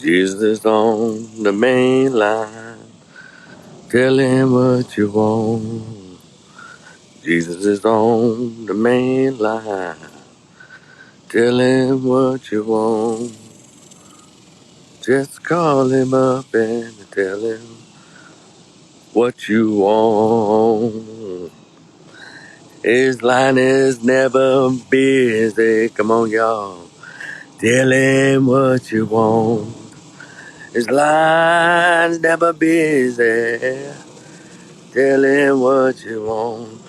Jesus is on the main line. Tell him what you want. Jesus is on the main line. Tell him what you want. Just call him up and tell him what you want. His line is never busy. Come on, y'all. Tell him what you want. His line's never busy. Tell him what you want.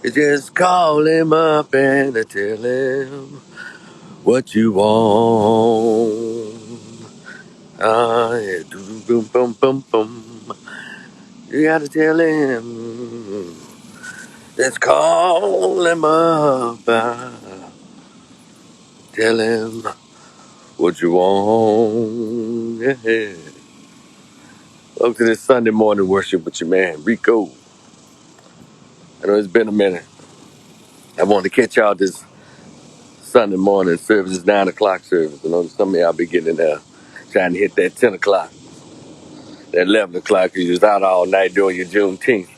You just call him up and tell him what you want. Ah, yeah. Boom, boom, boom, boom, boom. You gotta tell him. Just call him up. Tell him what you want. Yeah. Welcome to this Sunday morning worship with your man, Rico. I know it's been a minute. I wanted to catch y'all this Sunday morning service, is 9 o'clock service. I know some of y'all be getting there trying to hit that 10 o'clock, that 11 o'clock, because you was out all night doing your Juneteenth.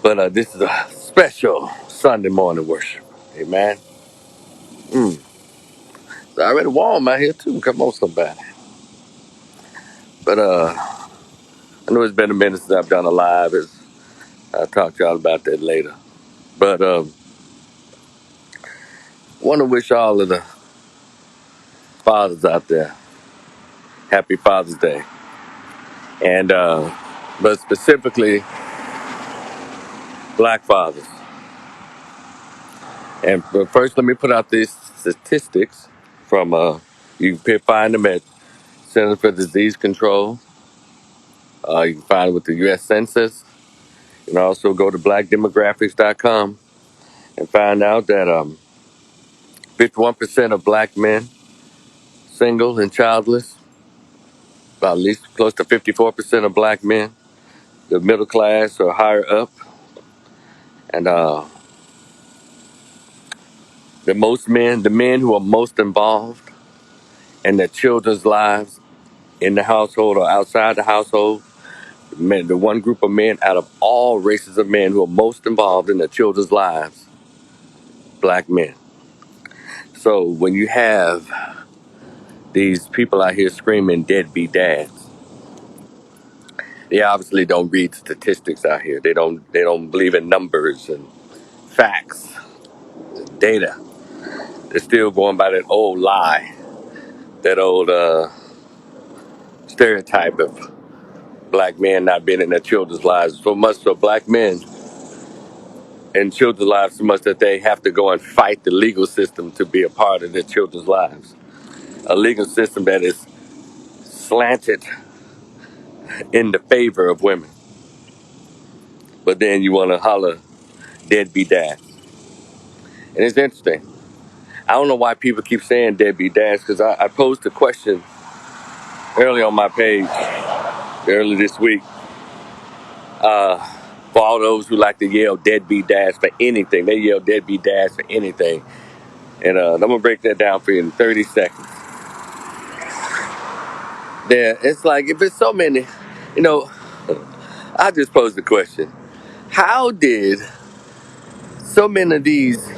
But this is a special Sunday morning worship. Amen. It's already warm out here, too. Come on, somebody. But I know it's been a minute since I've done a live. I'll talk to y'all about that later. But want to wish all of the fathers out there happy Father's Day. And but specifically black fathers. And but first, let me put out these statistics from you can find them at Center for Disease Control. You can find it with the U.S. Census. You can also go to blackdemographics.com and find out that 51% of black men single and childless. About at least close to 54% of black men, the middle class or higher up, and the men who are most involved in their children's lives in the household or outside the household. Men, the one group of men out of all races of men who are most involved in their children's lives, black men. So when you have these people out here screaming deadbeat dads, they obviously don't read statistics out here. They don't believe in numbers and facts, data. They're still going by that old lie, that old stereotype of black men not being in their children's lives so much so black men in children's lives so much that they have to go and fight the legal system to be a part of their children's lives. A legal system that is slanted in the favor of women. But then you want to holler deadbeat dad. And it's interesting. I don't know why people keep saying deadbeat dads because I posed a question early on my page early this week for all those who like to yell deadbeat dads for anything. They yell deadbeat dads for anything. And I'm going to break that down for you in 30 seconds. There, it's like if it's so many, you know, I just posed the question. How did so many of these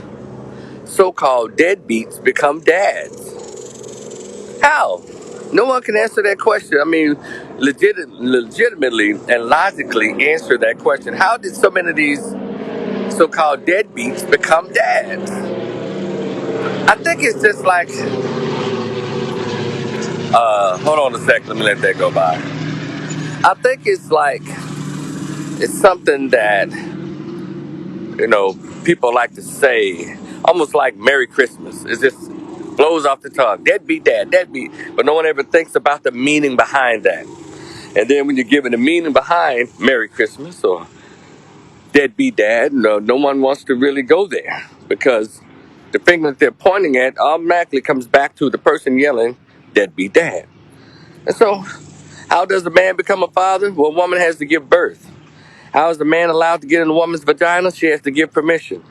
so-called deadbeats become dads? How? No one can answer that question. I mean, legitimately and logically answer that question. How did so many of these so-called deadbeats become dads? I think it's just like, hold on a second, let me let that go by. I think it's like, it's something that, people like to say, almost like Merry Christmas. It just blows off the tongue. Deadbeat dad, deadbeat. But no one ever thinks about the meaning behind that. And then when you're given the meaning behind Merry Christmas or deadbeat dad, no one wants to really go there because the finger that they're pointing at automatically comes back to the person yelling deadbeat dad. And so, how does a man become a father? Well, a woman has to give birth. How is a man allowed to get in a woman's vagina? She has to give permission.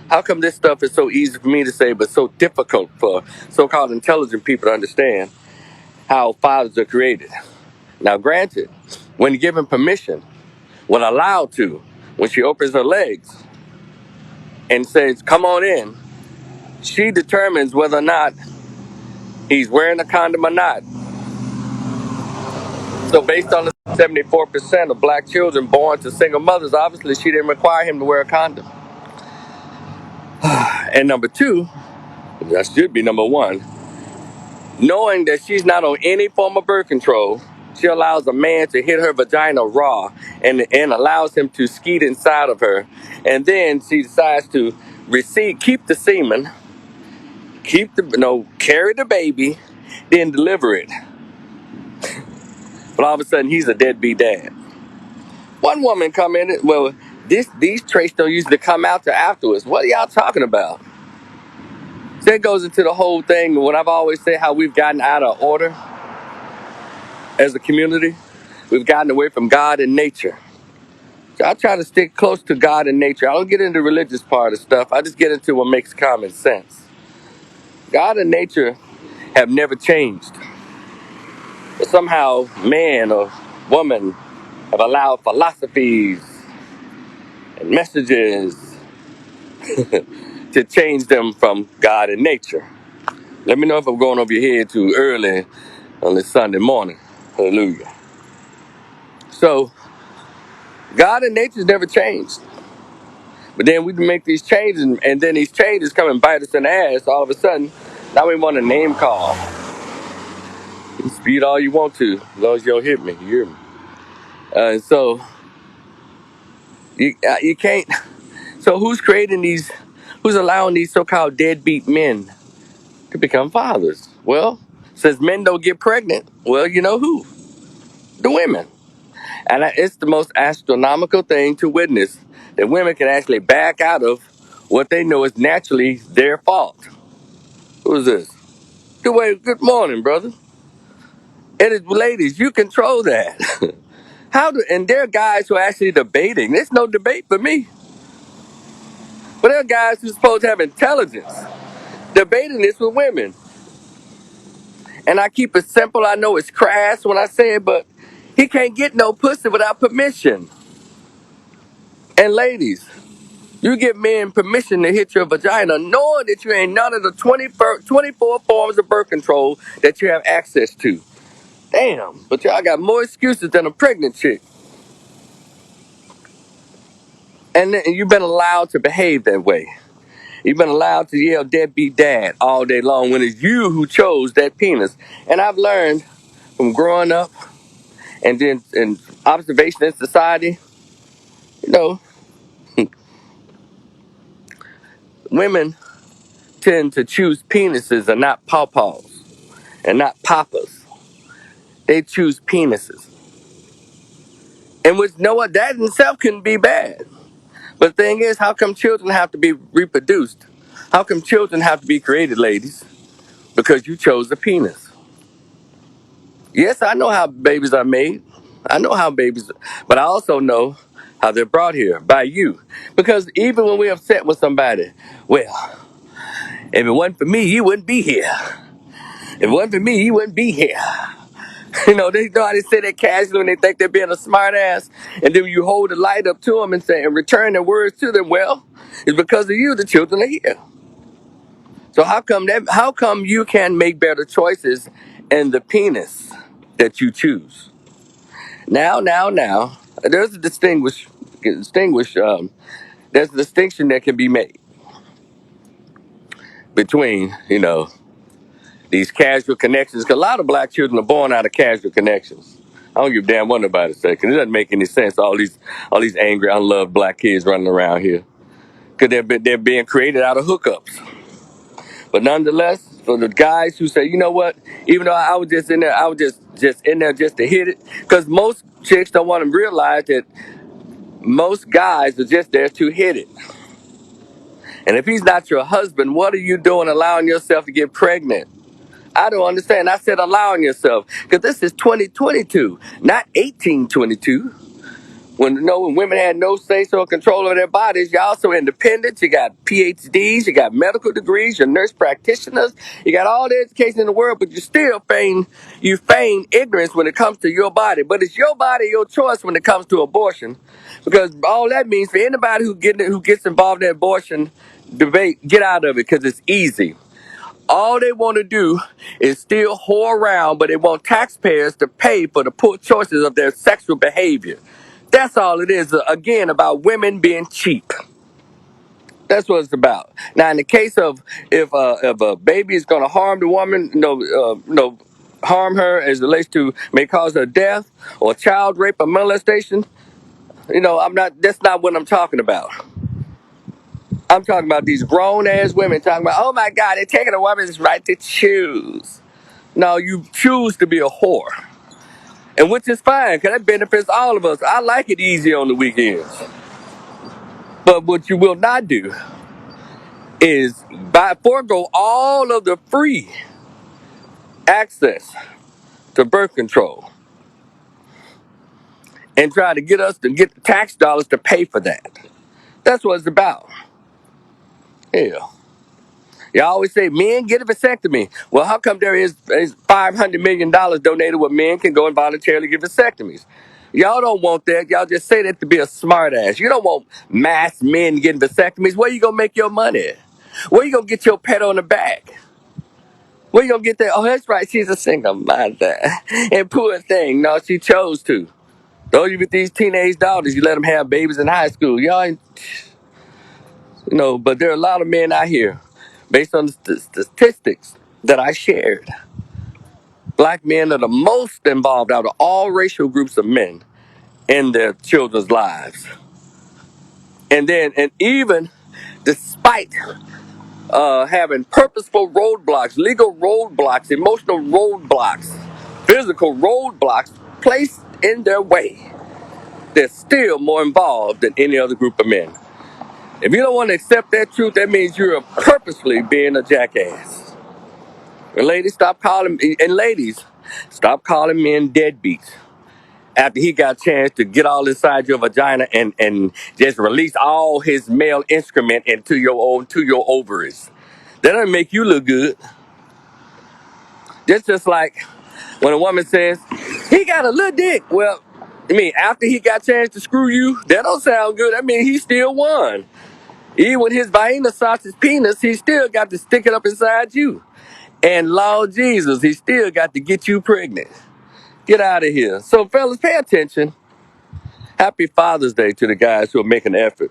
How come this stuff is so easy for me to say but so difficult for so-called intelligent people to understand? how fathers are created. Now, granted, when given permission, when allowed to, when she opens her legs and says, "Come on in," she determines whether or not he's wearing a condom or not. So based on the 74% of black children born to single mothers, obviously she didn't require him to wear a condom. And number two, that should be number one, knowing that she's not on any form of birth control, she allows a man to hit her vagina raw and allows him to skeet inside of her. And then she decides to keep the semen, carry the baby, then deliver it. But all of a sudden, he's a deadbeat dad. One woman commented, "Well, these traits don't usually come out till afterwards." What are y'all talking about? So that goes into the whole thing. What I've always said, how we've gotten out of order as a community. We've gotten away from God and nature. So I try to stick close to God and nature. I don't get into the religious part of stuff. I just get into what makes common sense. God and nature have never changed. But somehow man or woman have allowed philosophies and messages to change them from God and nature. Let me know if I'm going over your head too early on this Sunday morning. Hallelujah. So, God and nature's never changed. But then we make these changes, and then these changes come and bite us in the ass. All of a sudden, now we want a name call. You can speed all you want to, as long as you don't hit me. You hear me? So, you can't. So, who's creating these, who's allowing these so called deadbeat men to become fathers? Well, since men don't get pregnant, well, you know who? The women. And it's the most astronomical thing to witness that women can actually back out of what they know is naturally their fault. Who is this? Good morning, brother. And it's, ladies, you control that. And there are guys who are actually debating. There's no debate for me. But there are guys who are supposed to have intelligence debating this with women. And I keep it simple. I know it's crass when I say it, but he can't get no pussy without permission. And ladies, you give men permission to hit your vagina knowing that you ain't none of the 24 forms of birth control that you have access to. Damn, but y'all got more excuses than a pregnant chick. And you've been allowed to behave that way. You've been allowed to yell deadbeat dad all day long when it's you who chose that penis. And I've learned from growing up and then in observation in society, you know, women tend to choose penises and not pawpaws and not papas. They choose penises. And which, you know what, that in itself can be bad. But the thing is, how come children have to be reproduced? How come children have to be created, ladies? Because you chose a penis. Yes, I know how babies are made. I know how babies, but I also know how they're brought here by you. Because even when we're upset with somebody, well, if it wasn't for me, you wouldn't be here. If it wasn't for me, you wouldn't be here. You know how they say that casually when they think they're being a smart ass. And then you hold the light up to them and say, and return their words to them, well, it's because of you the children are here. So how come you can make better choices in the penis that you choose? Now, there's a there's a distinction that can be made between, these casual connections. 'Cause a lot of black children are born out of casual connections. I don't give a damn what nobody says, because it doesn't make any sense. All these angry, unloved black kids running around here, because they're being created out of hookups. But nonetheless, for the guys who say, you know what, even though I was just in there, I was just in there just to hit it, because most chicks don't want to realize that most guys are just there to hit it. And if he's not your husband, what are you doing allowing yourself to get pregnant? I don't understand. I said allowing yourself, because this is 2022, not 1822. When women had no say so control over their bodies, you're also independent. You got PhDs, you got medical degrees, you're nurse practitioners, you got all the education in the world, but you feign ignorance when it comes to your body. But it's your body, your choice when it comes to abortion, because all that means for anybody who gets involved in abortion debate, get out of it because it's easy. All they want to do is still whore around, but they want taxpayers to pay for the poor choices of their sexual behavior. That's all it is, again, about women being cheap. That's what it's about. Now, in the case of if a baby is going to harm the woman, harm her as it relates to may cause her death or child rape or molestation, that's not what I'm talking about. I'm talking about these grown ass women talking about, oh my God, they're taking a woman's right to choose. No, you choose to be a whore. And which is fine, because that benefits all of us. I like it easy on the weekends. But what you will not do is forego all of the free access to birth control and try to get us to get the tax dollars to pay for that. That's what it's about. Yeah. You always say men get a vasectomy. Well, how come there is $500 million donated where men can go and voluntarily get vasectomies? Y'all don't want that. Y'all just say that to be a smart ass. You don't want mass men getting vasectomies. Where you gonna make your money? Where you gonna get your pet on the back? Where you gonna get that? Oh, that's right. She's a single mother. And poor thing. No, she chose to. Those with these teenage daughters, you let them have babies in high school. Y'all ain't, but there are a lot of men out here, based on the statistics that I shared. Black men are the most involved out of all racial groups of men in their children's lives. And even despite having purposeful roadblocks, legal roadblocks, emotional roadblocks, physical roadblocks placed in their way, they're still more involved than any other group of men. If you don't want to accept that truth, that means you're purposely being a jackass. And ladies, stop calling men deadbeats after he got a chance to get all inside your vagina and just release all his male excrement into your ovaries. That doesn't make you look good. That's just like when a woman says, he got a little dick. Well, after he got a chance to screw you, that don't sound good. I mean, he still won. Even with his Vienna sausage penis, he still got to stick it up inside you. And Lord Jesus, he still got to get you pregnant. Get out of here. So, fellas, pay attention. Happy Father's Day to the guys who are making an effort.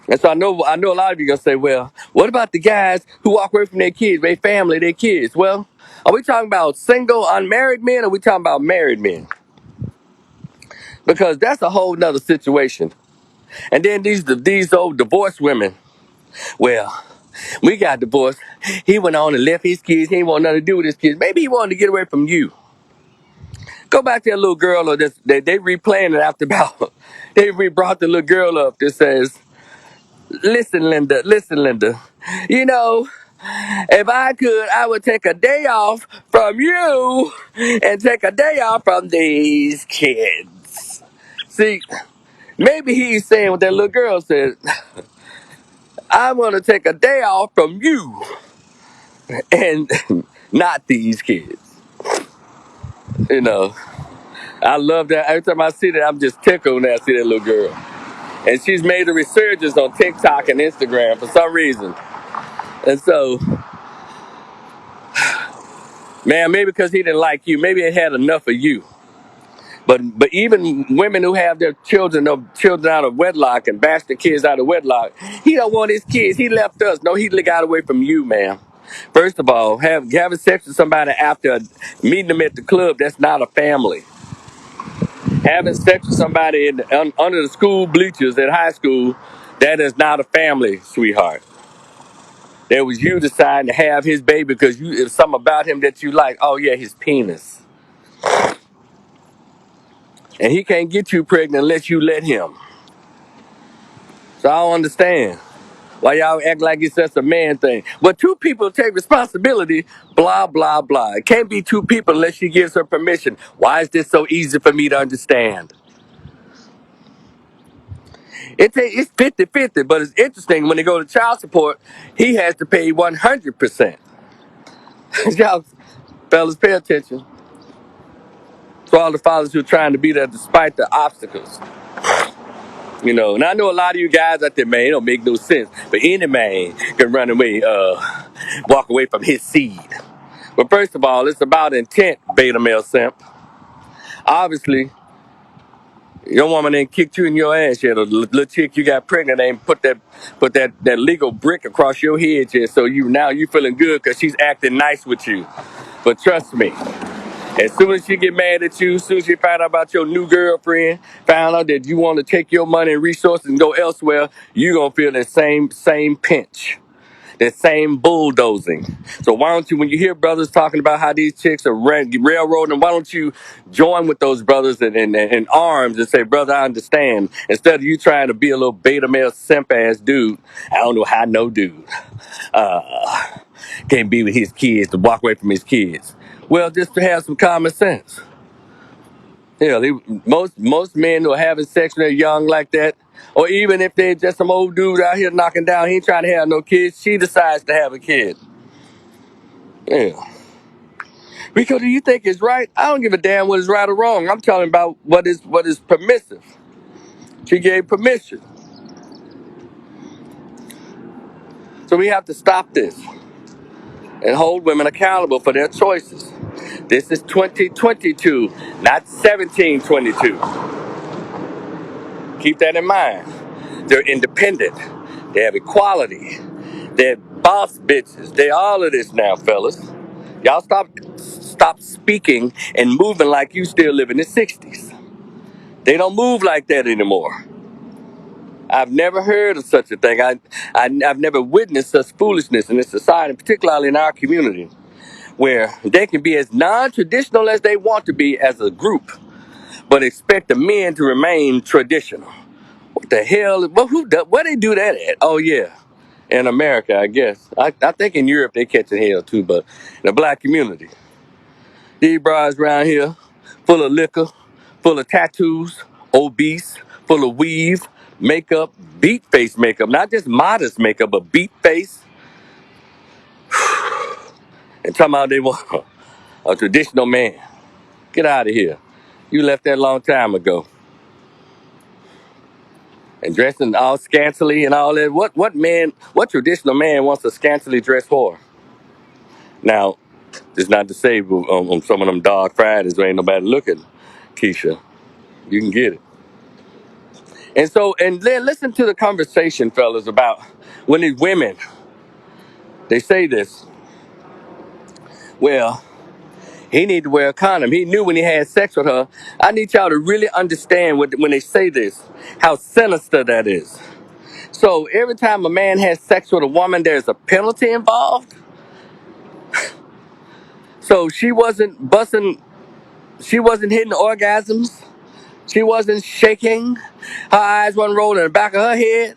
And so I know a lot of you are going to say, well, what about the guys who walk away from their kids, their family, their kids? Well, are we talking about single, unmarried men, or are we talking about married men? Because that's a whole nother situation. And then these old divorced women, well, we got divorced. He went on and left his kids. He didn't want nothing to do with his kids. Maybe he wanted to get away from you. Go back to that little girl, or this, they replaying it after about. They brought the little girl up that says, listen, Linda. You know, if I could, I would take a day off from you and take a day off from these kids. See, maybe he's saying what that little girl said. I'm going to take a day off from you and not these kids. You know, I love that. Every time I see that, I'm just tickled when I see that little girl. And she's made a resurgence on TikTok and Instagram for some reason. And so, man, maybe because he didn't like you, maybe it had enough of you. But even women who have their children out of wedlock and bastard kids out of wedlock, he don't want his kids. He left us. No, he got away from you, man. First of all, having sex with somebody after meeting them at the club, that's not a family. Having sex with somebody under the school bleachers at high school, that is not a family, sweetheart. That was you deciding to have his baby because it's something about him that you like. Oh, yeah, his penis. And he can't get you pregnant unless you let him. So I don't understand why y'all act like it's just a man thing. But two people take responsibility, blah, blah, blah. It can't be two people unless she gives her permission. Why is this so easy for me to understand? It's 50-50, but it's interesting when they go to child support, he has to pay 100%. Y'all fellas, pay attention to all the fathers who are trying to be there despite the obstacles. You know, and I know a lot of you guys out there, man, it don't make no sense. But any man can run away, walk away from his seed. But first of all, it's about intent, beta male simp. Obviously, your woman ain't kicked you in your ass yet. Or the little chick you got pregnant ain't put that legal brick across your head yet. So you feeling good because she's acting nice with you. But trust me, as soon as she get mad at you, as soon as she find out about your new girlfriend, found out that you want to take your money and resources and go elsewhere, you gonna feel that same pinch. That same bulldozing. So why don't you, when you hear brothers talking about how these chicks are railroading, why don't you join with those brothers in arms and say, brother, I understand. Instead of you trying to be a little beta male simp ass dude, I don't know how no dude can't be with his kids, to walk away from his kids. Well, just to have some common sense. Yeah, most men who are having sex when they're young like that, or even if they're just some old dude out here knocking down, he ain't trying to have no kids, she decides to have a kid. Yeah. Because do you think it's right? I don't give a damn what is right or wrong. I'm talking about what is permissive. She gave permission. So we have to stop this and hold women accountable for their choices. This is 2022, not 1722. Keep that in mind. They're independent. They have equality. They're boss bitches. They all of this now, fellas. Y'all stop speaking and moving like you still live in the 60s. They don't move like that anymore. I've never heard of such a thing. I've never witnessed such foolishness in this society, particularly in our community, where they can be as non-traditional as they want to be as a group, but expect the men to remain traditional. What the hell? Where they do that at? Oh, yeah. In America, I guess. I think in Europe they catching hell too, but in the black community. These bras around here, full of liquor, full of tattoos, obese, full of weave, makeup, beat face makeup, not just modest makeup, but beat face. And talking about they want a traditional man. Get out of here. You left that long time ago. And dressing all scantily and all that. What traditional man wants a scantily dressed whore? Now, it's not to say on some of them dog Fridays there ain't nobody looking, Keisha. You can get it. And then listen to the conversation, fellas, about when these women, they say this, well, he need to wear a condom. He knew when he had sex with her. I need y'all to really understand when they say this, how sinister that is. So every time a man has sex with a woman, there's a penalty involved. So she wasn't hitting orgasms. She wasn't shaking. Her eyes wasn't rolling in the back of her head.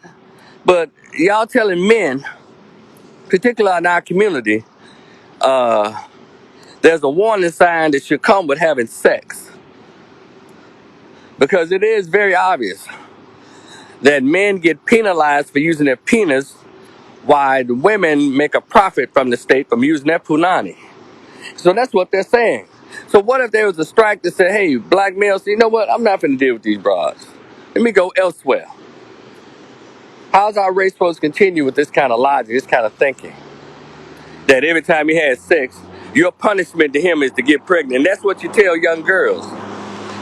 But y'all telling men, particularly in our community, there's a warning sign that should come with having sex. Because it is very obvious that men get penalized for using their penis while the women make a profit from the state from using their punani. So that's what they're saying. So what if there was a strike that said, hey, black males, you know what? I'm not going to deal with these bras. Let me go elsewhere. How's our race supposed to continue with this kind of logic, this kind of thinking? That every time he has sex, your punishment to him is to get pregnant. And that's what you tell young girls.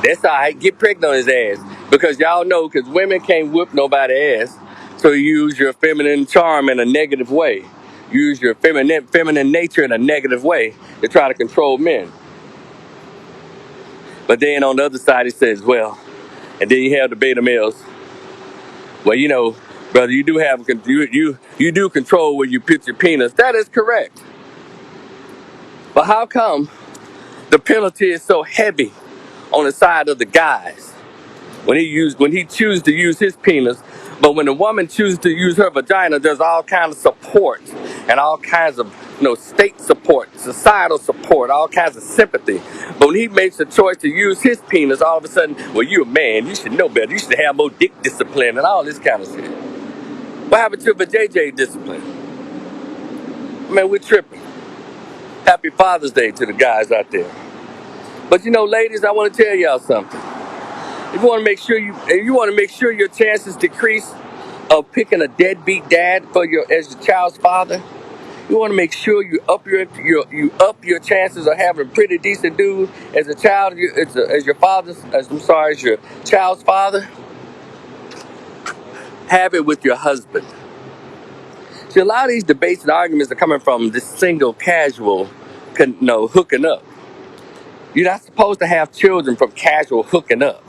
That's all right, get pregnant on his ass. Because y'all know, because women can't whoop nobody's ass. So you use your feminine charm in a negative way. Use your feminine nature in a negative way to try to control men. But then on the other side, it says, well, and then you have the beta males. Well, you know, brother, you do control where you put your penis. That is correct. But how come the penalty is so heavy on the side of the guys when he chooses to use his penis, but when a woman chooses to use her vagina, there's all kind of support and all kinds of state support, societal support, all kinds of sympathy. But when he makes a choice to use his penis, all of a sudden, well, you're a man, you should know better, you should have more dick discipline and all this kind of shit. What happened to the JJ discipline? Man, we're tripping. Happy Father's Day to the guys out there. But ladies, I want to tell y'all something. If you want to make sure your chances decrease of picking a deadbeat dad as your child's father, you want to make sure you up your chances of having a pretty decent dude as a child, as your child's father. Have it with your husband. See, a lot of these debates and arguments are coming from this single casual, hooking up. You're not supposed to have children from casual hooking up.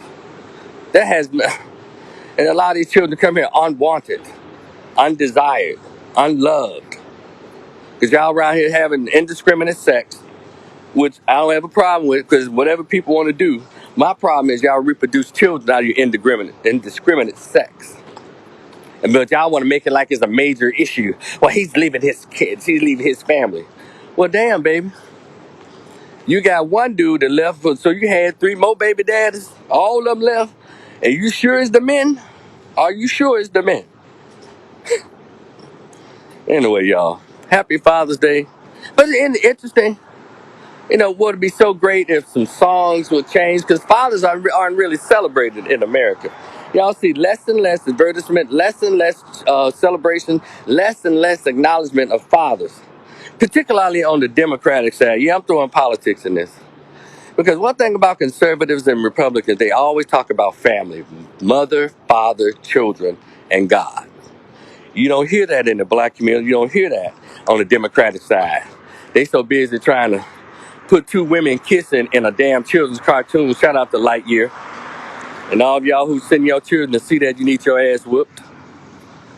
And a lot of these children come here unwanted, undesired, unloved. Because y'all around here having indiscriminate sex, which I don't have a problem with, because whatever people want to do, my problem is y'all reproduce children out of your indiscriminate sex. But y'all want to make it like it's a major issue. Well, he's leaving his kids, he's leaving his family. Well, damn, baby. You got one dude that left, so you had 3 more baby daddies, all of them left. And you sure it's the men? Are you sure it's the men? Anyway, y'all, happy Father's Day. But it's interesting, would it be so great if some songs would change? Because fathers aren't really celebrated in America. Y'all see less and less advertisement, less and less celebration, less and less acknowledgement of fathers, particularly on the Democratic side. Yeah, I'm throwing politics in this. Because one thing about conservatives and Republicans, they always talk about family, mother, father, children, and God. You don't hear that in the black community. You don't hear that on the Democratic side. They so busy trying to put 2 women kissing in a damn children's cartoon. Shout out to Lightyear. And all of y'all who send your children to see that, you need your ass whooped.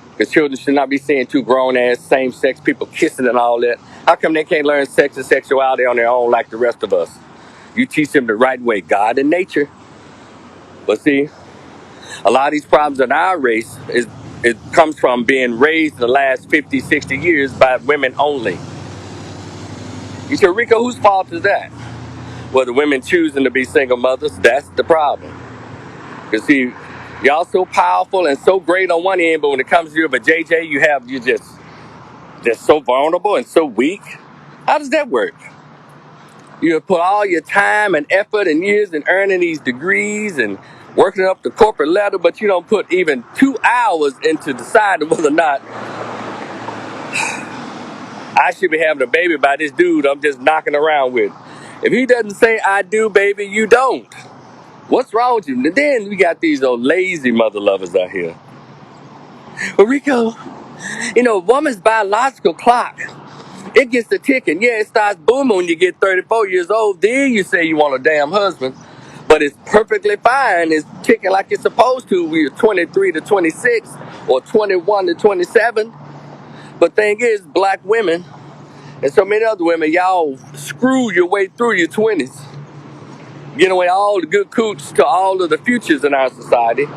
Because children should not be seeing 2 grown-ass, same-sex people kissing and all that. How come they can't learn sex and sexuality on their own like the rest of us? You teach them the right way, God and nature. But see, a lot of these problems in our race, it comes from being raised in the last 50, 60 years by women only. You say, Rico, whose fault is that? Well, the women choosing to be single mothers, that's the problem. Because see, y'all so powerful and so great on one end, but when it comes to you, but JJ, you're just so vulnerable and so weak. How does that work? You put all your time and effort and years in earning these degrees and working up the corporate ladder, but you don't put even 2 hours into deciding whether or not I should be having a baby by this dude I'm just knocking around with. If he doesn't say I do, baby, you don't. What's wrong with you? And then we got these old lazy mother lovers out here. But Rico, a woman's biological clock, it gets to ticking. Yeah, it starts booming when you get 34 years old. Then you say you want a damn husband. But it's perfectly fine. It's ticking like it's supposed to when you're 23 to 26 or 21 to 27. But thing is, black women and so many other women, y'all screw your way through your 20s. Get away all the good coots to all of the futures in our society.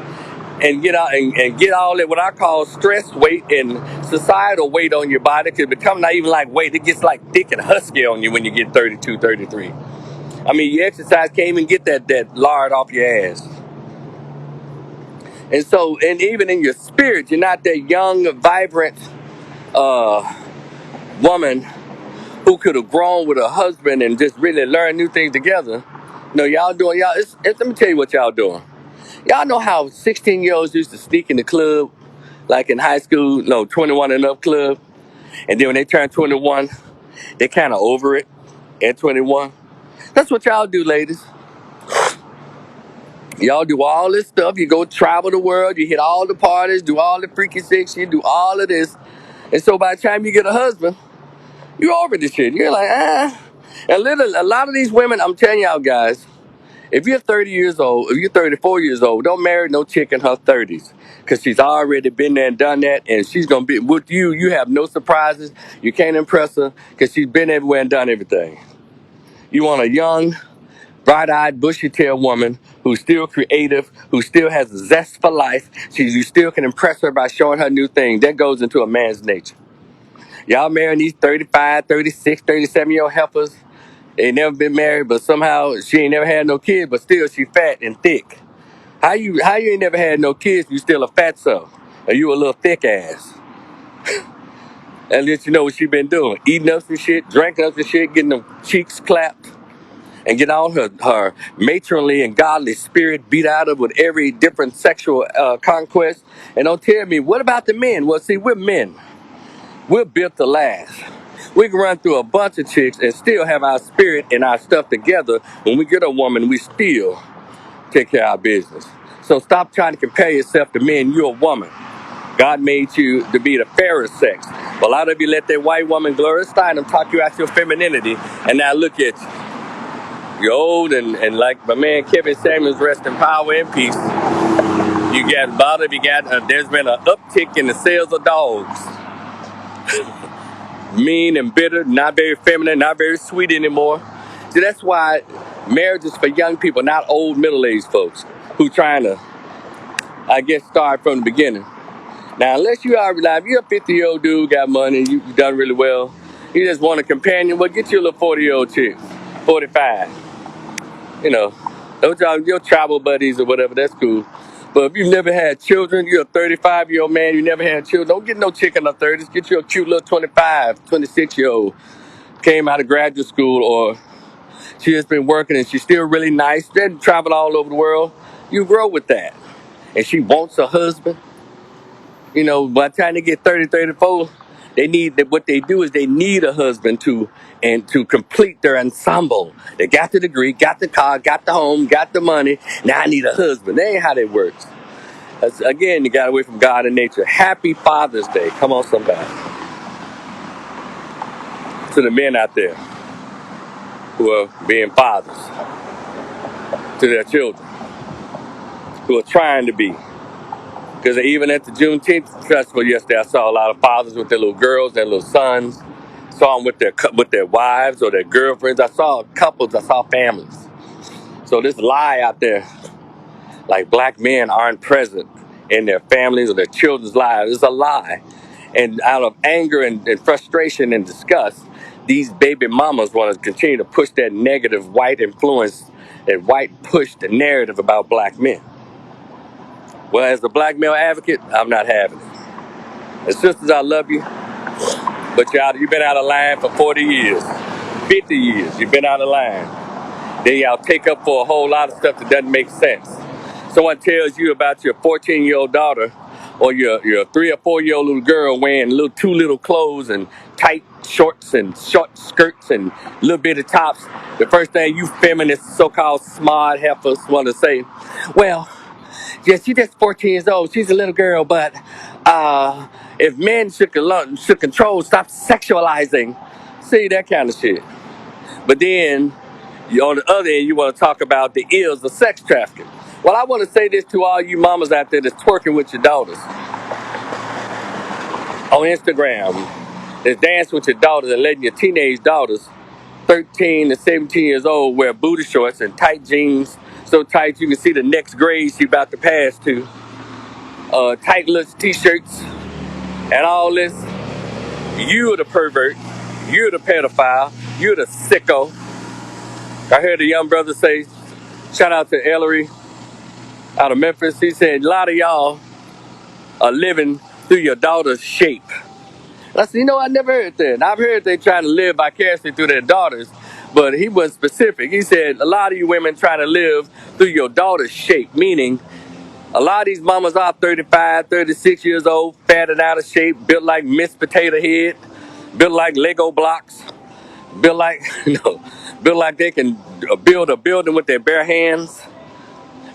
And get out and get all that what I call stress weight and societal weight on your body. It become not even like weight. It gets like thick and husky on you when you get 32, 33. I mean, your exercise can't even get that lard off your ass. And so, and even in your spirit, you're not that young, vibrant woman who could have grown with a husband and just really learned new things together. No, let me tell you what y'all doing. Y'all know how 16-year-olds used to sneak in the club, like in high school, 21 and up club. And then when they turn 21, they kind of over it at 21. That's what y'all do, ladies. Y'all do all this stuff. You go travel the world. You hit all the parties, do all the freaky sex. You do all of this. And so by the time you get a husband, you're over this shit. You're like, ah. And literally, a lot of these women, I'm telling y'all guys, if you're 30 years old, if you're 34 years old, don't marry no chick in her 30s. Because she's already been there and done that. And she's going to be with you. You have no surprises. You can't impress her because she's been everywhere and done everything. You want a young, bright-eyed, bushy-tailed woman who's still creative, who still has a zest for life. You still can impress her by showing her new things. That goes into a man's nature. Y'all marrying these 35, 36, 37-year-old heifers. They never been married, but somehow she ain't never had no kids, but still she fat and thick. How you ain't never had no kids, you still a fatso? Or you a little thick ass? And let you know what she been doing. Eating up some shit, drinking up some shit, getting them cheeks clapped, and get all her matronly and godly spirit beat out of with every different sexual conquest. And don't tell me, what about the men? Well, see, we're men. We're built to last. We can run through a bunch of chicks and still have our spirit and our stuff together. When we get a woman, we still take care of our business. So stop trying to compare yourself to men. You're a woman. God made you to be the fairer sex. A lot of you let that white woman, Gloria Steinem, talk you out your femininity, and now look at you. You're old, and like my man Kevin Samuels, rest in power and peace. You got bothered. There's been an uptick in the sales of dogs. Mean and bitter, not very feminine, not very sweet anymore. See, that's why marriage is for young people, not old middle-aged folks who trying to, I guess, start from the beginning. Now, unless you are reliable, you're a 50-year-old dude, got money, you've done really well. You just want a companion, well, get you a little 40-year-old chick, 45. You know, those are your travel buddies or whatever, that's cool. But if you've never had children, you're a 35-year-old man, you never had children, don't get no chick in the 30s, get you a cute little 25, 26-year-old. Came out of graduate school, or she has been working and she's still really nice, then travel all over the world. You grow with that. And she wants a husband. You know, by the time they get 30, 34, what they do is they need a husband to complete their ensemble. They got the degree, got the car, got the home, got the money. Now I need a husband. That ain't how that works. Again, you got away from God and nature. Happy Father's Day. Come on, somebody. To the men out there who are being fathers to their children, who are trying to be. Because even at the Juneteenth festival yesterday, I saw a lot of fathers with their little girls, their little sons. Saw them with their wives or their girlfriends. I saw couples. I saw families. So this lie out there, like black men aren't present in their families or their children's lives, is a lie. And out of anger and frustration and disgust, these baby mamas want to continue to push that negative white influence, that white push, the narrative about black men. Well, as a black male advocate, I'm not having it. And sisters, I love you, but you've been out of line for 40 years, 50 years. You've been out of line. Then y'all take up for a whole lot of stuff that doesn't make sense. Someone tells you about your 14-year-old daughter or your 3 or 4-year-old little girl wearing too little clothes and tight shorts and short skirts and little bitty tops. The first thing you feminist, so-called smart heifers want to say, well, yeah, she's just 14 years old. She's a little girl, but if men should control, stop sexualizing. See, that kind of shit. But then, on the other end, you want to talk about the ills of sex trafficking. Well, I want to say this to all you mamas out there that's twerking with your daughters on Instagram, that's dancing with your daughters and letting your teenage daughters, 13 to 17 years old, wear booty shorts and tight jeans, so tight you can see the next grade she about to pass to. Tight little t-shirts and all this. You're the pervert. You're the pedophile. You're the sicko. I heard a young brother say, shout out to Ellery out of Memphis. He said, a lot of y'all are living through your daughter's shape. And I said, I never heard that. I've heard they trying to live vicariously through their daughters, but he wasn't specific. He said, a lot of you women trying to live through your daughter's shape, meaning a lot of these mamas are 35, 36 years old, fat and out of shape, built like Miss Potato Head, built like Lego blocks, built like, built like they can build a building with their bare hands.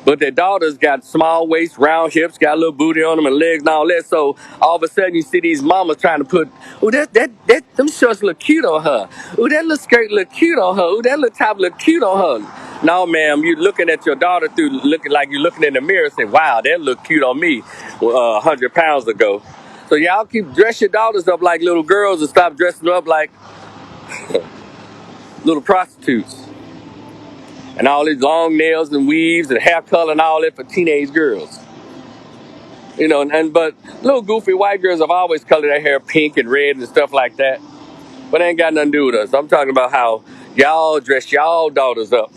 But their daughters got small waist, round hips, got a little booty on them and legs and all that. So all of a sudden you see these mamas trying to put, them shorts look cute on her. Ooh, that little skirt look cute on her. Ooh, that little top look cute on her. No, ma'am, you're looking at your daughter through looking like you're looking in the mirror and say, wow, that looked cute on me 100 pounds ago. So y'all keep dress your daughters up like little girls and stop dressing them up like little prostitutes. And all these long nails and weaves and hair color and all that for teenage girls. But little goofy white girls have always colored their hair pink and red and stuff like that. But it ain't got nothing to do with us. I'm talking about how y'all dress y'all daughters up,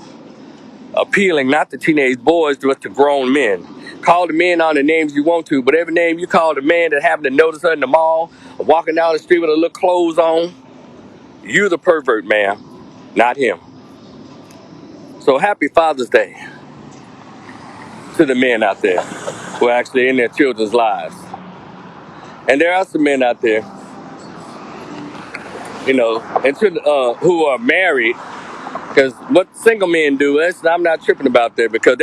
appealing not to teenage boys, but to grown men. Call the men on the names you want to, but every name you call the man that happened to notice her in the mall, or walking down the street with a little clothes on, you the pervert, man, not him. So happy Father's Day to the men out there who are actually in their children's lives. And there are some men out there, who are married. Because what single men do, I'm not tripping about that. Because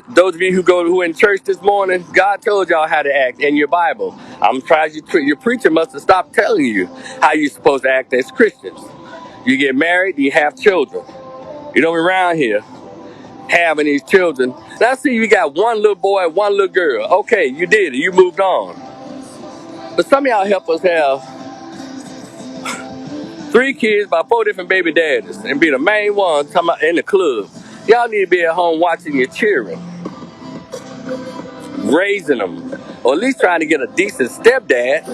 those of you who are in church this morning, God told y'all how to act in your Bible. I'm trying your preacher must have stopped telling you how you're supposed to act as Christians. You get married, you have children. You don't be around here having these children. Now see, you got one little boy, one little girl. Okay, you did it. You moved on. But some of y'all help us have 3 kids by 4 different baby daddies and be the main one talking about in the club. Y'all need to be at home watching your children, raising them, or at least trying to get a decent stepdad.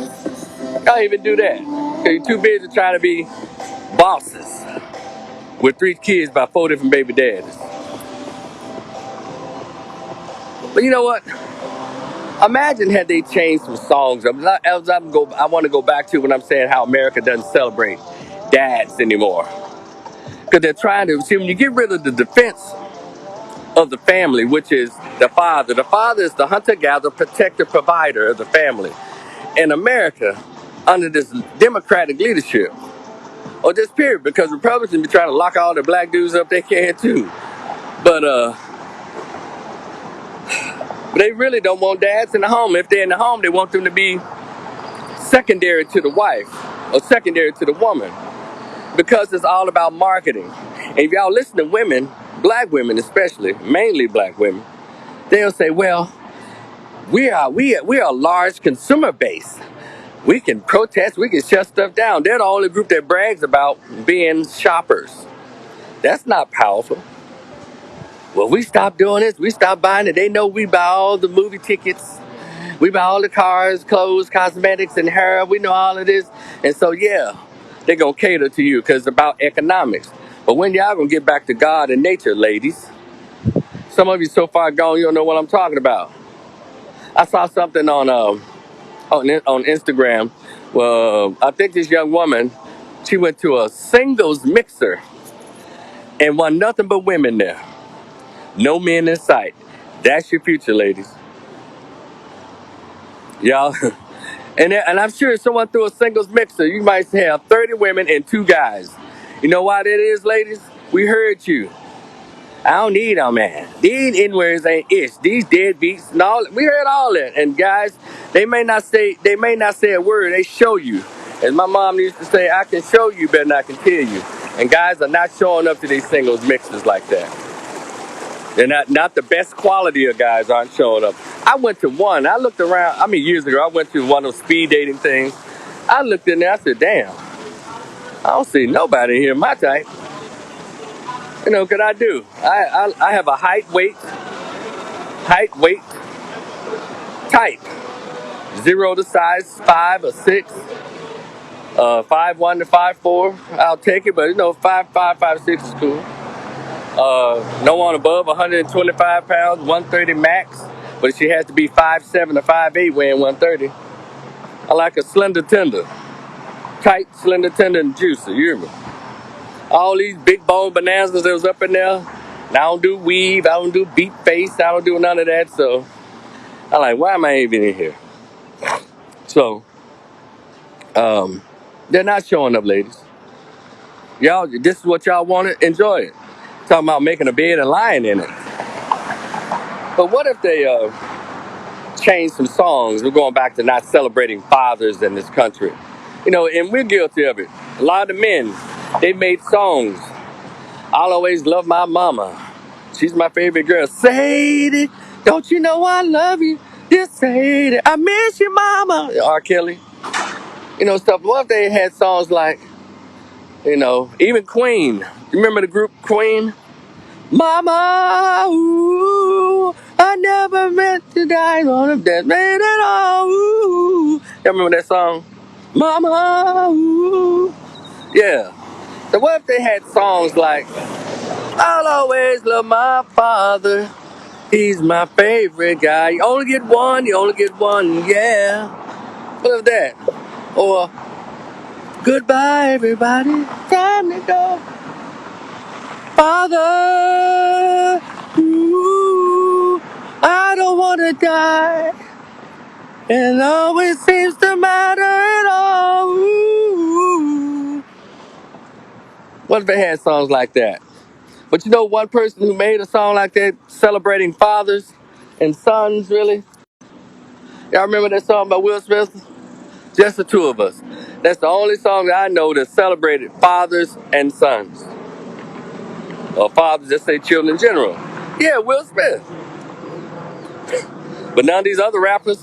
Y'all even do that. Because you're too busy trying to be bosses with 3 kids by 4 different baby daddies. But you know what? Imagine had they changed some songs. I want to go back to when I'm saying how America doesn't celebrate dads anymore. Because they're trying to, see, when you get rid of the defense of the family, which is the father. The father is the hunter-gatherer, protector, provider of the family. In America, under this Democratic leadership, or just period, because Republicans be trying to lock all the black dudes up they can too. But they really don't want dads in the home. If they're in the home, they want them to be secondary to the wife or secondary to the woman, because it's all about marketing. And if y'all listen to women, black women especially, mainly black women, they'll say, well, we are a large consumer base. We can protest, we can shut stuff down. They're the only group that brags about being shoppers. That's not powerful. Well, we stopped doing this, we stopped buying it. They know we buy all the movie tickets, we buy all the cars, clothes, cosmetics, and hair. We know all of this. And so, yeah, they're going to cater to you because it's about economics. But when y'all going to get back to God and nature, ladies? Some of you so far gone, you don't know what I'm talking about. I saw something on Instagram. Well, I think this young woman, she went to a singles mixer and won nothing but women there. No men in sight. That's your future, ladies. Y'all. And I'm sure if someone threw a singles mixer, you might have 30 women and 2 guys. You know why that is, ladies? We heard you. I don't need no man. These N-words ain't ish. These deadbeats and all. We heard all that. And guys, they may not say a word. They show you. As my mom used to say, I can show you better than I can tell you. And guys are not showing up to these singles mixes like that. They're not the best quality of guys aren't showing up. I went to one. I looked around. Years ago, I went to one of those speed dating things. I looked in there. I said, damn, I don't see nobody here my type. What I do? I have a height, weight, type. 0 to size 5 or 6, 5'1" to 5'4". I'll take it, but 5'5", 5'6" is cool. No one above 125 pounds, 130 max. But she has to be 5'7" or 5'8", weighing 130. I like a slender tender. Tight, slender tender, and juicy. You hear me? All these big bone bananas that was up in there. And I don't do weave. I don't do beat face. I don't do none of that. So I'm like, why am I even in here? So they're not showing up, ladies. Y'all, this is what y'all wanted. Enjoy it. Talking about making a bed and lying in it. But what if they change some songs? We're going back to not celebrating fathers in this country. And we're guilty of it. A lot of men, they made songs. I'll always love my mama. She's my favorite girl. Sadie, don't you know I love you? Just Sadie, I miss you, mama. R. Kelly. Stuff. What if they had songs like, even Queen. You remember the group Queen? Mama, ooh, I never meant to die on a death made it all. Ooh. Y'all remember that song? Mama, ooh. Yeah. So what if they had songs like, I'll always love my father. He's my favorite guy. You only get one, yeah. What if that? Or, goodbye, everybody. Time to go. Father, ooh, I don't want to die. And always seems to matter at all. Ooh. What if they had songs like that? But you know one person who made a song like that celebrating fathers and sons, really? Y'all remember that song by Will Smith? Just the two of us. That's the only song that I know that celebrated fathers and sons. Or fathers, just say children in general. Yeah, Will Smith. But none of these other rappers,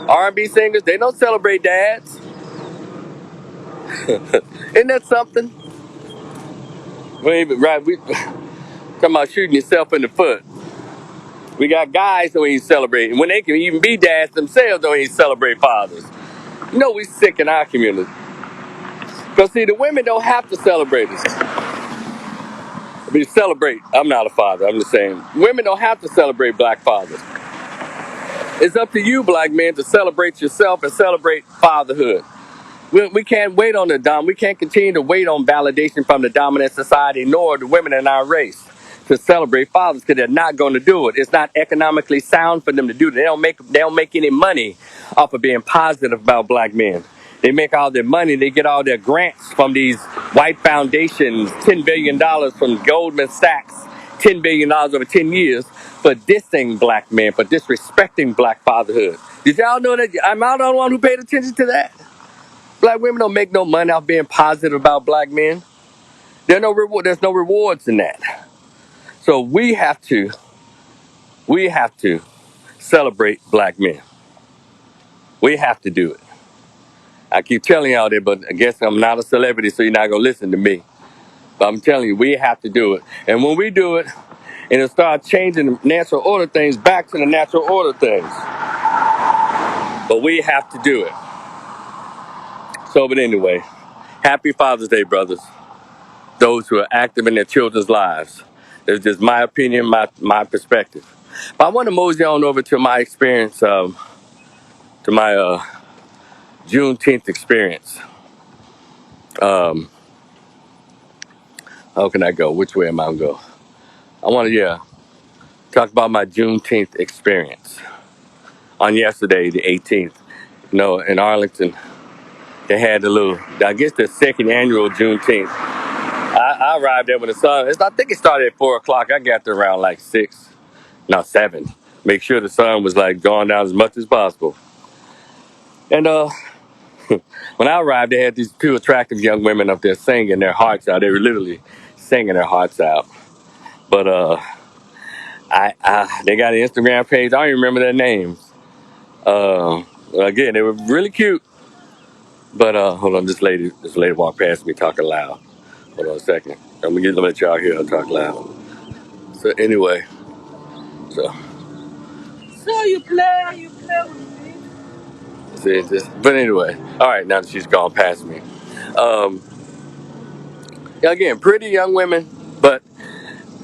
R&B singers, they don't celebrate dads. Isn't that something? We talking about shooting yourself in the foot. We got guys who ain't celebrating. When they can even be dads themselves, don't even celebrate fathers. You know we sick in our community. Because see, the women don't have to celebrate us. I mean, celebrate. I'm not a father. I'm just saying. Women don't have to celebrate black fathers. It's up to you, black men, to celebrate yourself and celebrate fatherhood. We can't wait on we can't continue to wait on validation from the dominant society nor the women in our race to celebrate fathers because they're not going to do it. It's not economically sound for them to do it. They don't make any money off of being positive about black men. They make all their money. They get all their grants from these white foundations, $10 billion from Goldman Sachs, $10 billion over 10 years for dissing black men, for disrespecting black fatherhood. Did y'all know that? I'm not the only one who paid attention to that. Black women don't make no money off being positive about black men. There's no rewards in that. So we have to celebrate black men. We have to do it. I keep telling y'all that, but I guess I'm not a celebrity, so you're not gonna listen to me. But I'm telling you, we have to do it. And when we do it, it'll start changing the natural order things back to the natural order things. But we have to do it. So, but anyway, happy Father's Day, brothers. Those who are active in their children's lives. It's just my opinion, my perspective. But I want to mosey on over to my experience, to my Juneteenth experience. How can I go? Which way am I going to go? I want to, talk about my Juneteenth experience. On yesterday, the 18th, in Arlington, they had the second annual Juneteenth. I arrived there when the sun, I think it started at 4 o'clock. I got there around like 7. Make sure the sun was like going down as much as possible. And when I arrived, they had these two attractive young women up there singing their hearts out. They were literally singing their hearts out. But they got an Instagram page. I don't even remember their names. Again, they were really cute. But hold on, this lady walked past me talking loud. Hold on a second. I'm gonna let y'all hear her talk loud. So anyway, so you play with me. But anyway, all right. Now that she's gone past me, um, again, pretty young women. But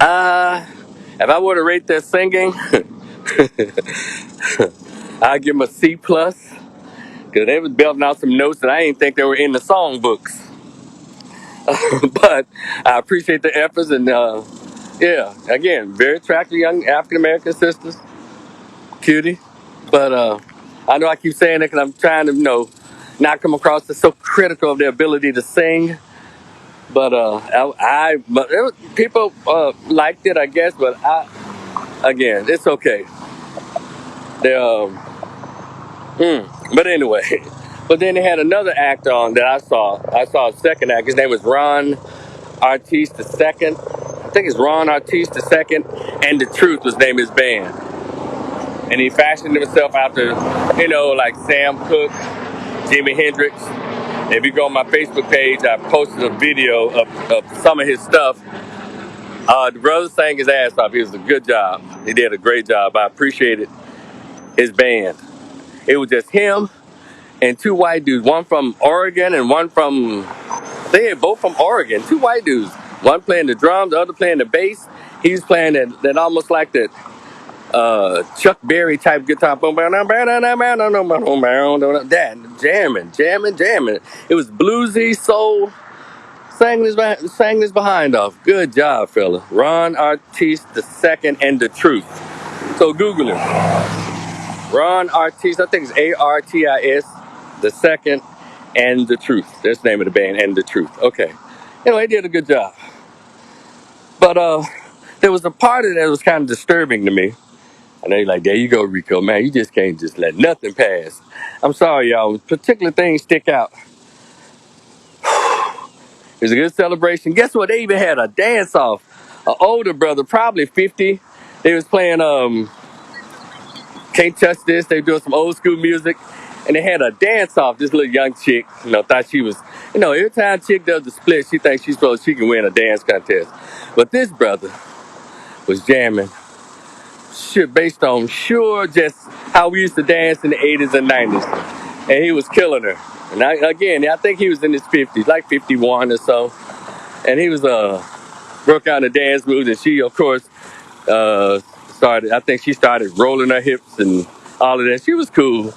if I were to rate their singing, I'd give them a C+, because they was belting out some notes that I didn't think they were in the song books. But I appreciate the efforts, and again, very attractive young African American sisters, cutie. But I know I keep saying it because I'm trying to, not come across as so critical of their ability to sing. But people liked it, I guess. But again, it's okay. They But anyway, but then they had another actor on that I saw. I saw a second actor. His name was Ron Artiste II. I think it's Ron Artiste II, and The Truth was named his band. And he fashioned himself after, like Sam Cooke, Jimi Hendrix. If you go on my Facebook page, I posted a video of some of his stuff. The brother sang his ass off. He was a good job. He did a great job. I appreciated his band. It was just him and two white dudes, one from Oregon and one from, they had both from Oregon, two white dudes. One playing the drums, the other playing the bass. He was playing that almost like that Chuck Berry type guitar. That jamming. It was bluesy, soul. Sang this behind off. Good job, fella. Ron Artiste the second and the truth. So Google him. Ron Artiste, I think it's Artis, the second and the truth. That's the name of the band, and the truth. Okay. Anyway, they did a good job. But there was a part of that that was kind of disturbing to me. And they like, there you go, Rico, man. You just can't just let nothing pass. I'm sorry, y'all. Particular things stick out. It was a good celebration. Guess what? They even had a dance off. An older brother, probably 50. They was playing Can't Touch This. They were doing some old school music. And they had a dance off. This little young chick, thought she was, every time a chick does the split, she thinks she can win a dance contest. But this brother was jamming shit based on just how we used to dance in the 80s and 90s. And he was killing her. And I think he was in his 50s, like 51 or so. And he was broke out in the dance moves, and she, of course, started. I think she started rolling her hips and all of that. She was cool,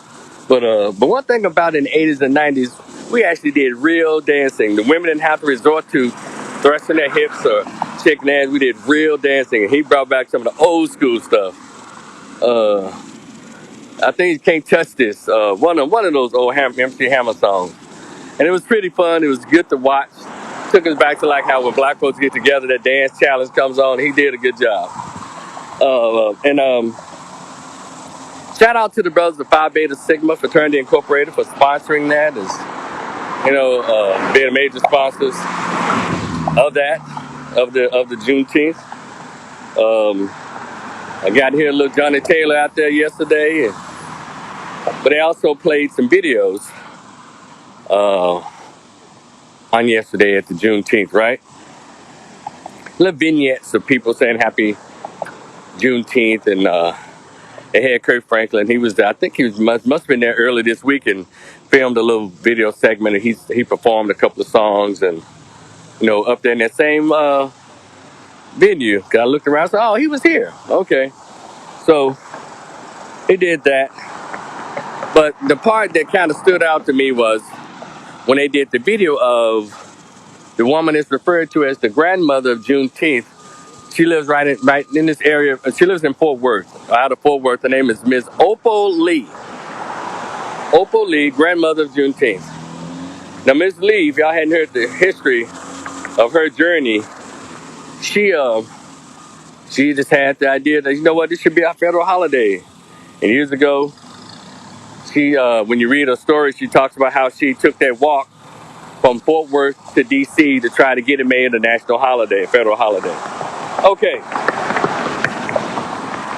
but one thing about in the 80s and 90s, we actually did real dancing. The women didn't have to resort to thrusting their hips or shaking their ass. We did real dancing, and he brought back some of the old school stuff. I think you Can't Touch This. One of those old MC Hammer songs, and it was pretty fun. It was good to watch. Took us back to like how when black folks get together, that dance challenge comes on. He did a good job. And shout out to the brothers of Phi Beta Sigma Fraternity Incorporated for sponsoring that. Being major sponsors of that, of the Juneteenth. I got to hear a little Johnny Taylor out there yesterday, but they also played some videos on yesterday at the Juneteenth, right? Little vignettes of people saying Happy Juneteenth, and they had Kirk Franklin. He was there. I think he must have been there early this week and filmed a little video segment. And he performed a couple of songs, and up there in that same venue. Cause I looked around, and said, "Oh, he was here." Okay, so he did that. But the part that kind of stood out to me was when they did the video of the woman that's referred to as the grandmother of Juneteenth. She lives right in this area. She lives in Fort Worth. Out of Fort Worth, her name is Miss Opal Lee. Opal Lee, grandmother of Juneteenth. Now, Miss Lee, if y'all hadn't heard the history of her journey, she just had the idea that, this should be our federal holiday. And years ago, when you read her story, she talks about how she took that walk from Fort Worth to D.C. to try to get it made a national holiday, a federal holiday. Okay.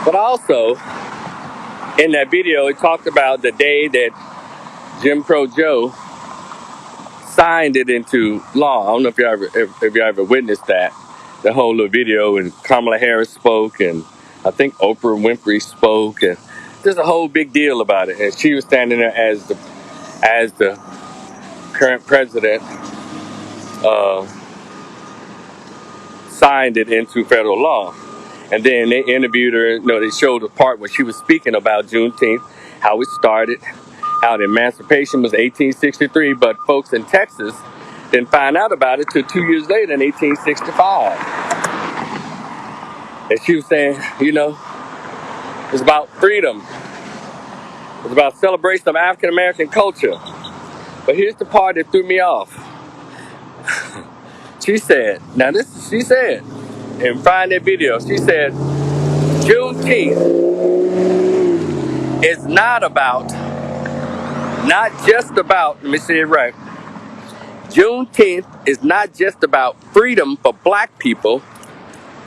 But also, in that video, it talked about the day that Jim Crow Joe signed it into law. I don't know if you ever witnessed that. The whole little video, and Kamala Harris spoke, and I think Oprah Winfrey spoke, and there's a whole big deal about it. And she was standing there as the current president signed it into federal law. And then they interviewed her. They showed the part where she was speaking about Juneteenth, how it started, how the emancipation was 1863, but folks in Texas didn't find out about it till 2 years later in 1865. And she was saying, it's about freedom. It's about celebration of African American culture. But here's the part that threw me off. She said, and find that video, she said, Juneteenth is not just about, let me say it right. Juneteenth is not just about freedom for black people.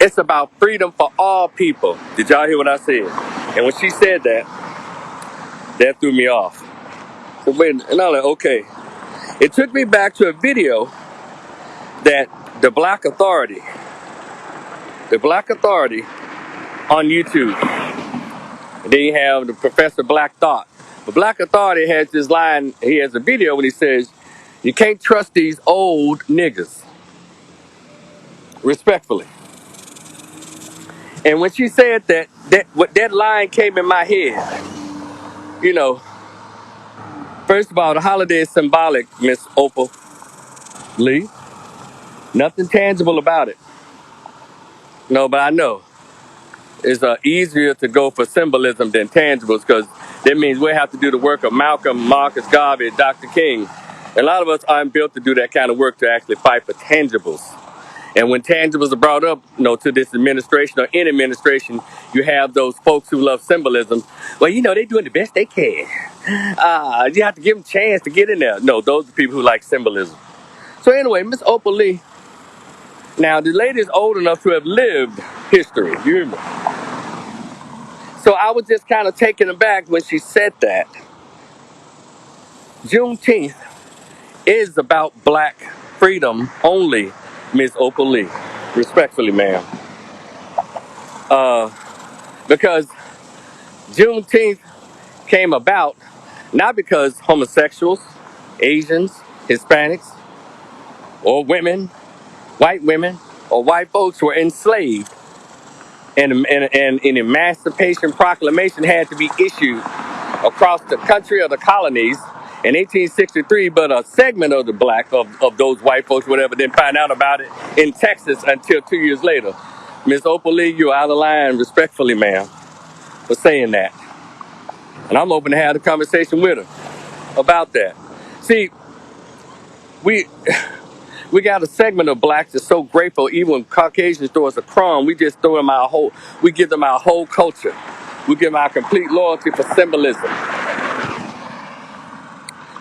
It's about freedom for all people. Did y'all hear what I said? And when she said that, that threw me off. So wait, and I'm like, okay. It took me back to a video that the Black Authority the Black Authority on YouTube. And then you have the Professor Black Thought. But Black Authority has this line, he has a video when he says, you can't trust these old niggas, respectfully. And when she said that line came in my head. You know, first of all, the holiday is symbolic, Miss Opal Lee. Nothing tangible about it. No, but I know it's easier to go for symbolism than tangibles because that means we have to do the work of Malcolm, Marcus Garvey, Dr. King. And a lot of us aren't built to do that kind of work to actually fight for tangibles. And when tangibles are brought up, to this administration or any administration, you have those folks who love symbolism. Well, they're doing the best they can. You have to give them a chance to get in there. No, those are people who like symbolism. So anyway, Miss Opal Lee. Now, the lady is old enough to have lived history. You hear me? So I was just kind of taken aback when she said that. Juneteenth is about black freedom only, Miss Opal Lee. Respectfully, ma'am. Because Juneteenth came about not because homosexuals, Asians, Hispanics, or women, white women, or white folks were enslaved, and an Emancipation Proclamation had to be issued across the country of the colonies in 1863, but a segment of of those white folks, whatever, didn't find out about it in Texas until 2 years later. Miss Opal Lee, you're out of line, respectfully, ma'am, for saying that. And I'm open to have a conversation with her about that. See, we we got a segment of blacks that's so grateful, even when Caucasians throw us a crumb, we just throw them we give them our whole culture. We give them our complete loyalty for symbolism.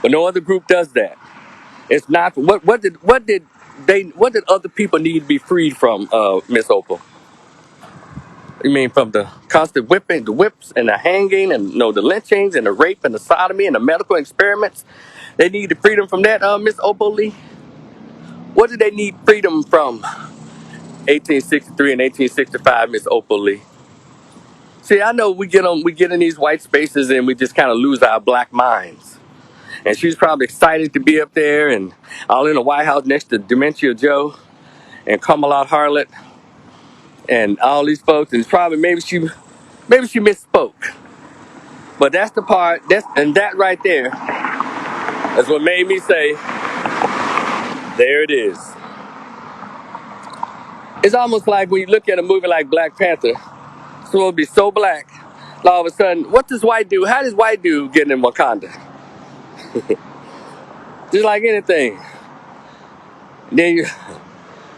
But no other group does that. It's not what did other people need to be freed from, Miss Opal? You mean from the constant whipping, the whips and the hanging and the lynchings and the rape and the sodomy and the medical experiments? They need the freedom from that, Miss Opal Lee? What did they need freedom from? 1863 and 1865, Miss Opal Lee. See, I know we get in these white spaces and we just kind of lose our black minds. And she's probably excited to be up there and all in the White House next to Dementia Joe and Kamala Harlot and all these folks. And probably maybe she misspoke. But that's the part that right there is what made me say, there it is. It's almost like when you look at a movie like Black Panther, it's supposed to be so black. All of a sudden, what does white do? How does white do get in Wakanda? Just like anything. Then you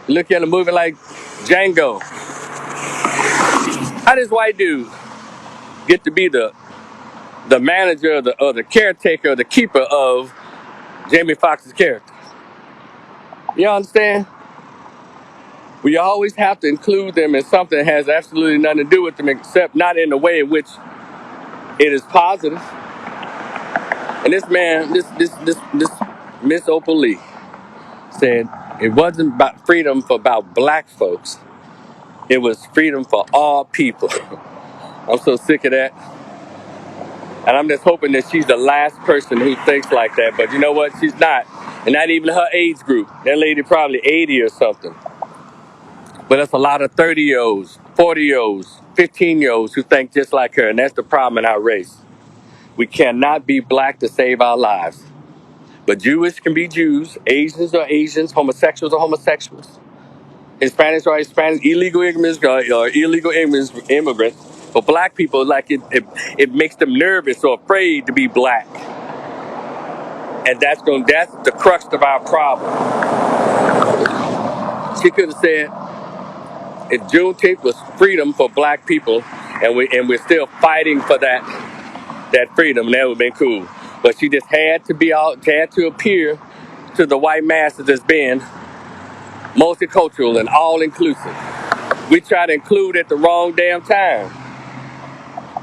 look at a movie like Django. How does white dude get to be the manager or the caretaker or the keeper of Jamie Foxx's character? You understand? We always have to include them in something that has absolutely nothing to do with them, except not in the way in which it is positive. And this man, this Miss Opal Lee said it wasn't about black folks. It was freedom for all people. I'm so sick of that. And I'm just hoping that she's the last person who thinks like that. But you know what? She's not. And not even her age group. That lady probably 80 or something. But that's a lot of 30-year-olds, 40-year-olds, 15-year-olds who think just like her. And that's the problem in our race. We cannot be black to save our lives. But Jewish can be Jews, Asians are Asians, homosexuals are homosexuals. Hispanics are Hispanics, illegal immigrants are illegal immigrants. For black people, like it makes them nervous or afraid to be black. And that's the crux of our problem. She could have said, if Juneteenth was freedom for black people, and we're still fighting for that freedom, that would have been cool. But she just had to appear to the white masses as being multicultural and all inclusive. We try to include at the wrong damn time.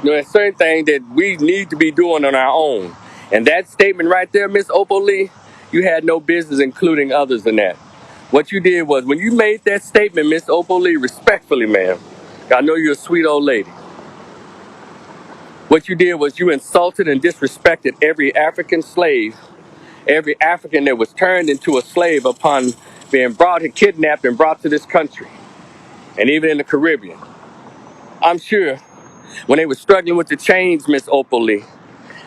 There's certain things that we need to be doing on our own. And that statement right there, Miss Opal Lee, you had no business including others in that. What you did was when you made that statement, Miss Opal Lee, respectfully, ma'am, I know you're a sweet old lady. What you did was you insulted and disrespected every African slave, every African that was turned into a slave upon being brought and kidnapped and brought to this country, and even in the Caribbean. I'm sure when they were struggling with the chains, Miss Opal Lee,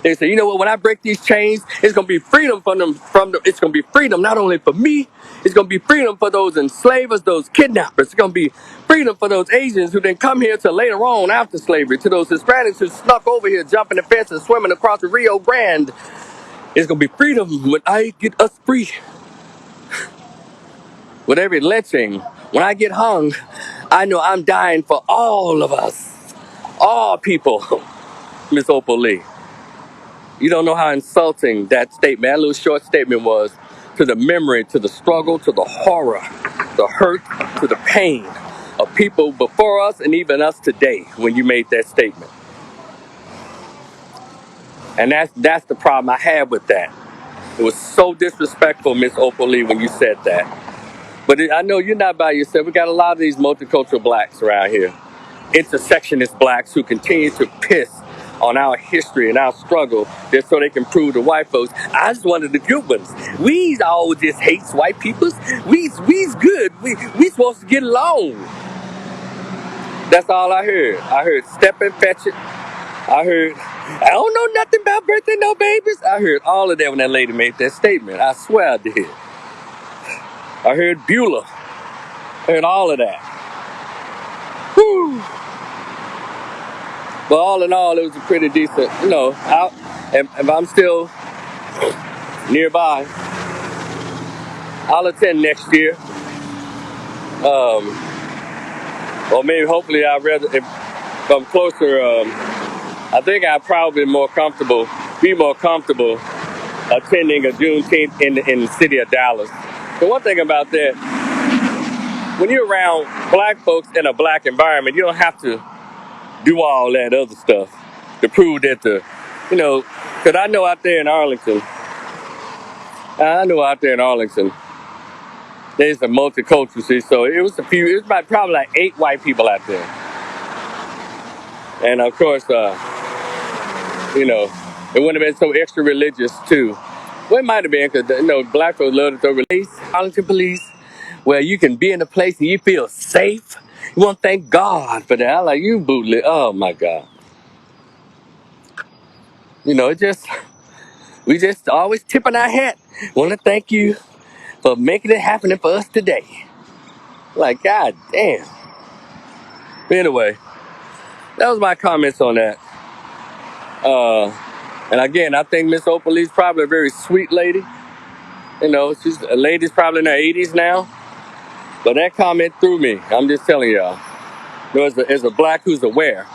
they said, you know what, when I break these chains, it's gonna be freedom it's gonna be freedom not only for me, it's gonna be freedom for those enslavers, those kidnappers. It's gonna be freedom for those Asians who didn't come here till later on after slavery, to those Hispanics who snuck over here, jumping the fence and swimming across the Rio Grande. It's gonna be freedom when I get us free. With every lynching, when I get hung, I know I'm dying for all of us, all people, Miss Opal Lee. You don't know how insulting that statement, that little short statement was to the memory, to the struggle, to the horror, the hurt, to the pain of people before us and even us today when you made that statement. And that's the problem I had with that. It was so disrespectful, Miss Opal Lee, when you said that. But I know you're not by yourself. We got a lot of these multicultural blacks around here, intersectionist blacks who continue to piss on our history and our struggle just so they can prove to white folks, I was one of the good ones. We's all just hates white peoples. We's good. We supposed to get along. That's all I heard. I heard step and fetch it. I heard, I don't know nothing about birthday, no babies. I heard all of that when that lady made that statement. I swear I did. I heard Beulah. I heard all of that. Whew. But all in all, it was a pretty decent, out. And if I'm still nearby, I'll attend next year. Or maybe hopefully I'd rather, if I'm closer, I think I'd probably be more comfortable attending a Juneteenth in the city of Dallas. The one thing about that, when you're around black folks in a black environment, you don't have to do all that other stuff to prove that because I know out there in Arlington, there's a multicultural city, so it was probably like 8 white people out there. And of course, it wouldn't have been so extra religious too. Well, it might have been because, black folks love to throw police, Arlington police, where you can be in a place and you feel safe. You want to thank God for that. I like you, bootleg. Oh my God. We just always tipping our hat. Want to thank you for making it happen for us today. Like, God damn. But anyway, that was my comments on that. And again, I think Miss Opal Lee's probably a very sweet lady. She's a lady's probably in her 80s now. But that comment threw me. I'm just telling y'all. As a black who's aware,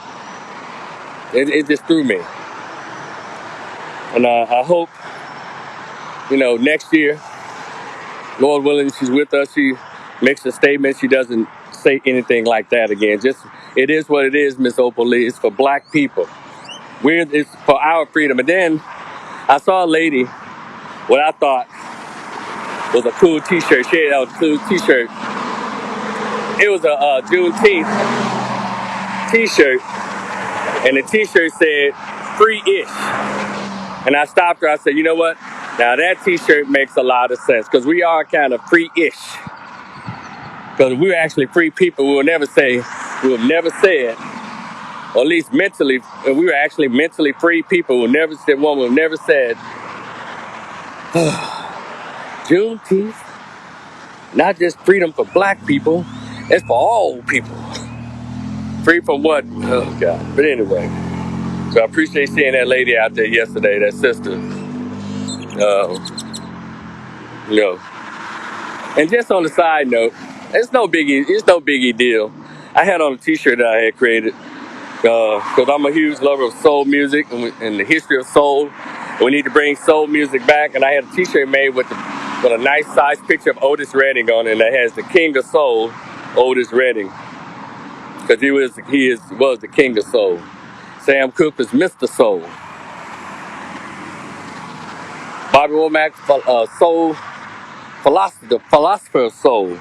it just threw me. And I hope, next year, Lord willing, she's with us. She makes a statement. She doesn't say anything like that again. It is what it is, Miss Opal Lee. It's for black people. It's for our freedom. And then I saw a lady, what I thought was a cool T-shirt. She had a cool T-shirt. It was a Juneteenth T-shirt, and the T-shirt said "free-ish." And I stopped her. I said, you know what? Now that T-shirt makes a lot of sense because we are kind of free-ish. Because if we were actually free people, we would never say it, or at least mentally, if we were actually mentally free people, would never said, Juneteenth, not just freedom for black people, it's for all people. Free from what? Oh God. But anyway, so I appreciate seeing that lady out there yesterday, that sister. You know. And just on the side note, it's no biggie deal. I had on a T-shirt that I had created because I'm a huge lover of soul music and the history of soul. We need to bring soul music back, and I had a T-shirt made with a nice size picture of Otis Redding on it that has the King of Soul, Otis Redding, because he was the King of Soul. Sam Cooke was Mr. Soul. Bobby Womack, Soul the philosopher of soul,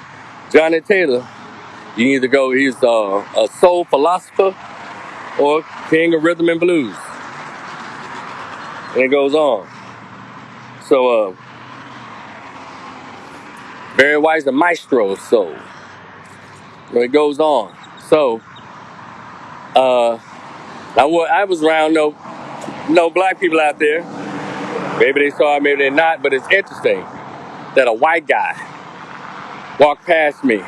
Johnny Taylor. You either go, he's a soul philosopher or king of rhythm and blues. And it goes on. So Barry White's the maestro of soul. And it goes on. So uh, I was around no black people out there. Maybe they saw it, maybe they're not. But it's interesting that a white guy walked past me.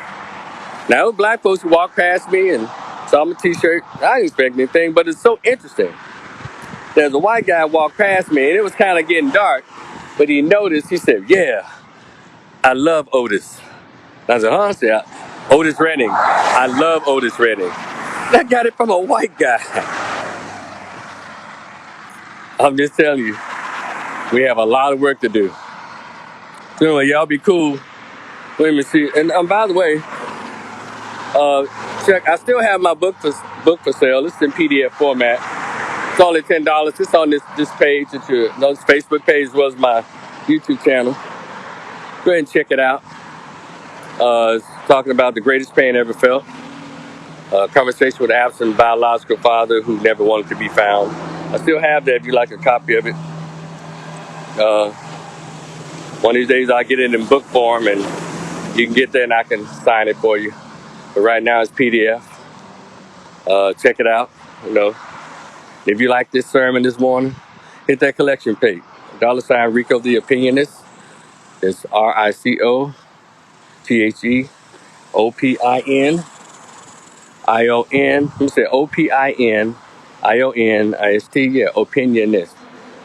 Now, it was black folks who walked past me and saw my T-shirt. I didn't expect anything, but it's so interesting. There's a white guy walked past me, and it was kind of getting dark. But he noticed. He said, "Yeah, I love Otis." And I said, "Huh?" I said, "Otis Redding. I love Otis Redding." I got it from a white guy. I'm just telling you, we have a lot of work to do. So anyway, y'all be cool. Let me see. And by the way, check. I still have my book for sale. It's in PDF format. It's only $10. It's on this page that this Facebook page was my YouTube channel. Go ahead and check it out. It's talking about the greatest pain ever felt. Conversation with an absent biological father who never wanted to be found. I still have that if you'd like a copy of it. Uh, one of these days I'll get it in book form and you can get there and I can sign it for you. But right now it's PDF. Check it out. You know, if you like this sermon this morning, hit that collection page. $ Rico the Opinionist. It's RICOTHEOPINION. Let me say OPINIONIST. Yeah, opinionist.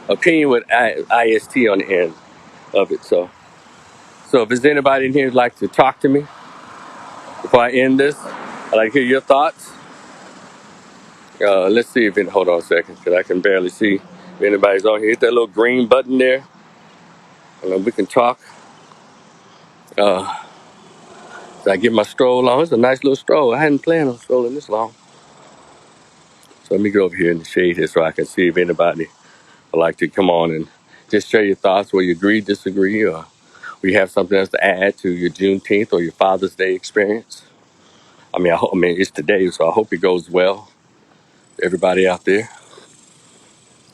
Opinion with IST on the end of it. So if there's anybody in here who'd like to talk to me before I end this, I'd like to hear your thoughts. Let's see if hold on a second, because I can barely see if anybody's on here. Hit that little green button there, and then we can talk. So I get my stroll on. It's a nice little stroll. I hadn't planned on strolling this long. So let me go over here in the shade here so I can see if anybody would like to come on and just share your thoughts, whether you agree, disagree, or we have something else to add to your Juneteenth or your Father's Day experience. I mean, it's today, so I hope it goes well for everybody out there.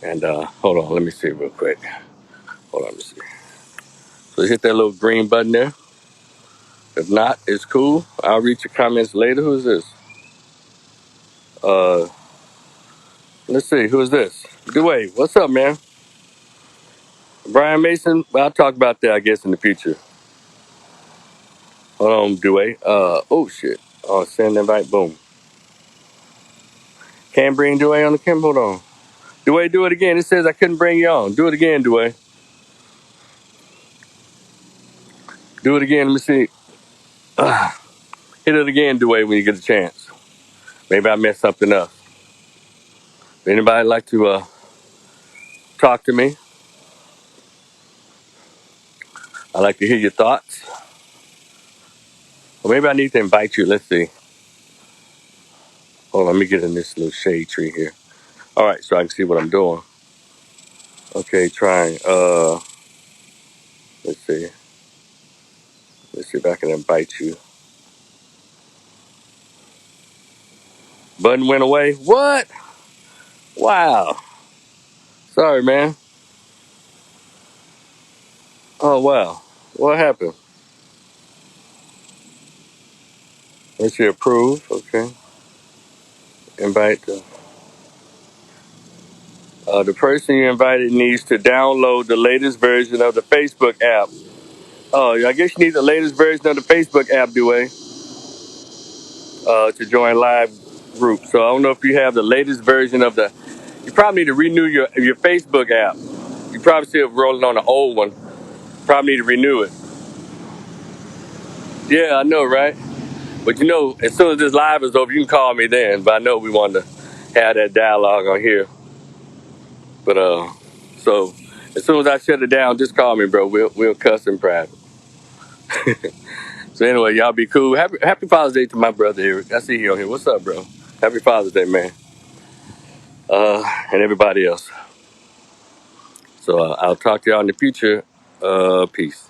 And hold on, let me see real quick. Hold on, let me see. So hit that little green button there. If not, it's cool. I'll read your comments later. Who's this? Let's see. Who's this? Dwayne, what's up, man? Brian Mason? Well, I'll talk about that, I guess, in the future. Hold on, Dwayne. Oh, shit. Oh, send invite. Boom. Can't bring Dwayne on the camera. Hold on. Dwayne, do it again. It says I couldn't bring you on. Do it again, Dwayne. Do it again. Let me see. Hit it again, Dwayne, when you get a chance. Maybe I messed something up. If anybody like to talk to me, I'd like to hear your thoughts. Or maybe I need to invite you. Let's see. Hold on, let me get in this little shade tree here. All right, so I can see what I'm doing. Okay, trying. Let's see. Let's see if I can invite you. Button went away. What? Wow. Sorry, man. Oh, wow. What happened? Let's see, approve. Okay. Invite the person you invited needs to download the latest version of the Facebook app. Oh, I guess you need the latest version of the Facebook app, Dwayne, to join live group. So I don't know if you have the latest version of the. You probably need to renew your Facebook app. You probably still rolling on the old one. Probably need to renew it. Yeah, I know, right? But as soon as this live is over, you can call me then. But I know we wanted to have that dialogue on here. But so as soon as I shut it down, just call me, bro. We'll cuss in private. So anyway, y'all be cool. Happy Father's Day to my brother Eric. I see you on here. What's up, bro? Happy Father's Day, man. And everybody else. So I'll talk to y'all in the future. Peace.